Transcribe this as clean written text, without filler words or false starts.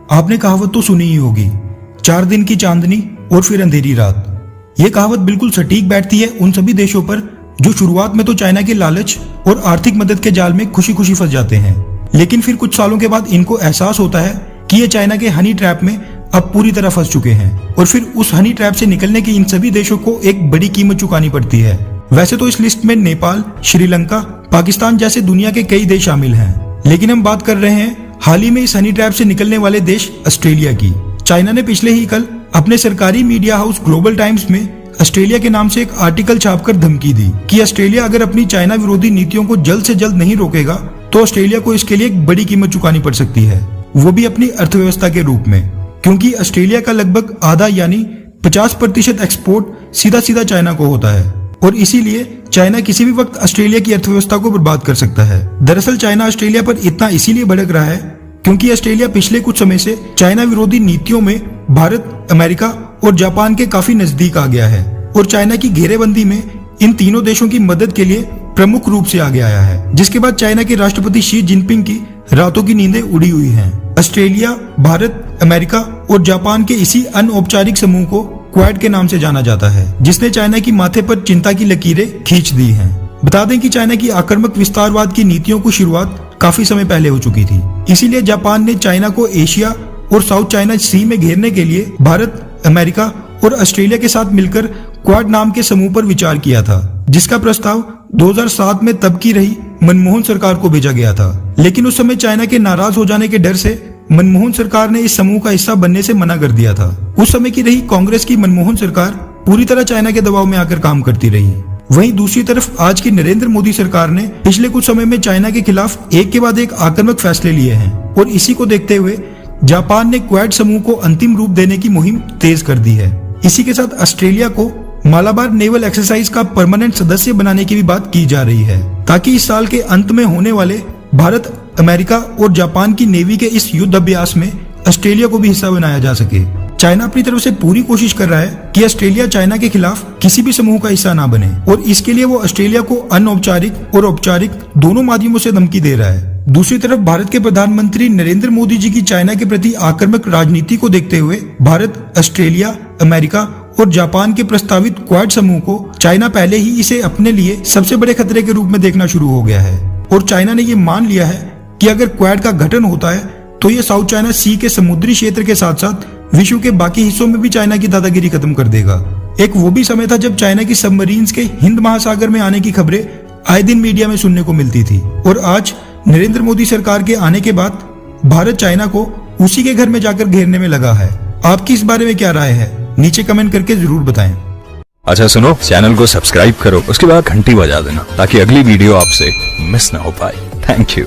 आपने कहावत तो सुनी ही होगी, 4 दिन की चांदनी और फिर अंधेरी रात। ये कहावत बिल्कुल सटीक बैठती है उन सभी देशों पर जो शुरुआत में तो चाइना के लालच और आर्थिक मदद के जाल में खुशी खुशी फंस जाते हैं, लेकिन फिर कुछ सालों के बाद इनको एहसास होता है कि ये चाइना के हनी ट्रैप में अब पूरी तरह फंस चुके हैं और फिर उस हनी ट्रैप से निकलने की इन सभी देशों को एक बड़ी कीमत चुकानी पड़ती है। वैसे तो इस लिस्ट में नेपाल, श्रीलंका, पाकिस्तान जैसे दुनिया के कई देश शामिल हैं, लेकिन हम बात कर रहे हैं हाल ही में इस हनी ट्रैप से निकलने वाले देश ऑस्ट्रेलिया की। चाइना ने पिछले ही कल अपने सरकारी मीडिया हाउस ग्लोबल टाइम्स में ऑस्ट्रेलिया के नाम से एक आर्टिकल छापकर धमकी दी कि ऑस्ट्रेलिया अगर अपनी चाइना विरोधी नीतियों को जल्द से जल्द नहीं रोकेगा तो ऑस्ट्रेलिया को इसके लिए एक बड़ी कीमत चुकानी पड़ सकती है, वो भी अपनी अर्थव्यवस्था के रूप में, क्योंकि ऑस्ट्रेलिया का लगभग आधा यानी 50% एक्सपोर्ट सीधा सीधा चाइना को होता है और इसीलिए चाइना किसी भी वक्त ऑस्ट्रेलिया की अर्थव्यवस्था को बर्बाद कर सकता है। दरअसल चाइना ऑस्ट्रेलिया पर इतना इसीलिए भड़क रहा है क्योंकि ऑस्ट्रेलिया पिछले कुछ समय से चाइना विरोधी नीतियों में भारत, अमेरिका और जापान के काफी नजदीक आ गया है और चाइना की घेरेबंदी में इन तीनों देशों की मदद के लिए प्रमुख रूप से आगे आया है, जिसके बाद चाइना के राष्ट्रपति शी जिनपिंग की रातों की नींदें उड़ी हुई हैं। ऑस्ट्रेलिया, भारत, अमेरिका और जापान के इसी अनौपचारिक समूह को क्वाड के नाम से जाना जाता है, जिसने चाइना की माथे पर चिंता की लकीरें खींच दी हैं। बता दें कि चाइना की आक्रामक विस्तारवाद की नीतियों की शुरुआत काफी समय पहले हो चुकी थी, इसीलिए जापान ने चाइना को एशिया और साउथ चाइना सी में घेरने के लिए भारत, अमेरिका और ऑस्ट्रेलिया के साथ मिलकर क्वाड नाम के समूह पर विचार किया था, जिसका प्रस्ताव 2007 में तब की रही मनमोहन सरकार को भेजा गया था। लेकिन उस समय चाइना के नाराज हो जाने के डर से मनमोहन सरकार ने इस समूह का हिस्सा बनने से मना कर दिया था। उस समय की रही कांग्रेस की मनमोहन सरकार पूरी तरह चाइना के दबाव में आकर काम करती रही। वहीं दूसरी तरफ आज की नरेंद्र मोदी सरकार ने पिछले कुछ समय में चाइना के खिलाफ एक के बाद एक आक्रामक फैसले लिए हैं और इसी को देखते हुए जापान ने क्वाड समूह को अंतिम रूप देने की मुहिम तेज कर दी है। इसी के साथ ऑस्ट्रेलिया को मालाबार नेवल एक्सरसाइज का परमानेंट सदस्य बनाने की भी बात की जा रही है, ताकि इस साल के अंत में होने वाले भारत, अमेरिका और जापान की नेवी के इस युद्ध अभ्यास में ऑस्ट्रेलिया को भी हिस्सा बनाया जा सके। चाइना अपनी तरफ से पूरी कोशिश कर रहा है कि ऑस्ट्रेलिया चाइना के खिलाफ किसी भी समूह का हिस्सा ना बने और इसके लिए वो ऑस्ट्रेलिया को अनौपचारिक और औपचारिक दोनों माध्यमों से धमकी दे रहा है। दूसरी तरफ भारत के प्रधानमंत्री नरेंद्र मोदी जी की चाइना के प्रति आक्रामक राजनीति को देखते हुए भारत, ऑस्ट्रेलिया, अमेरिका और जापान के प्रस्तावित क्वाड समूह को चाइना पहले ही इसे अपने लिए सबसे बड़े खतरे के रूप में देखना शुरू हो गया है और चाइना ने ये मान लिया है कि अगर क्वाड का गठन होता है तो ये साउथ चाइना सी के समुद्री क्षेत्र के साथ साथ विश्व के बाकी हिस्सों में भी चाइना की दादागिरी खत्म कर देगा। एक वो भी समय था जब चाइना की सबमरीन्स के हिंद महासागर में आने की खबरें आए दिन मीडिया में सुनने को मिलती थी और आज नरेंद्र मोदी सरकार के आने के बाद भारत चाइना को उसी के घर में जाकर घेरने में लगा है। आपकी इस बारे में क्या राय है? नीचे कमेंट करके जरूर बताएं। अच्छा सुनो, चैनल को सब्सक्राइब करो, उसके बाद घंटी बजा देना ताकि अगली वीडियो आपसे मिस ना हो पाए। Thank you.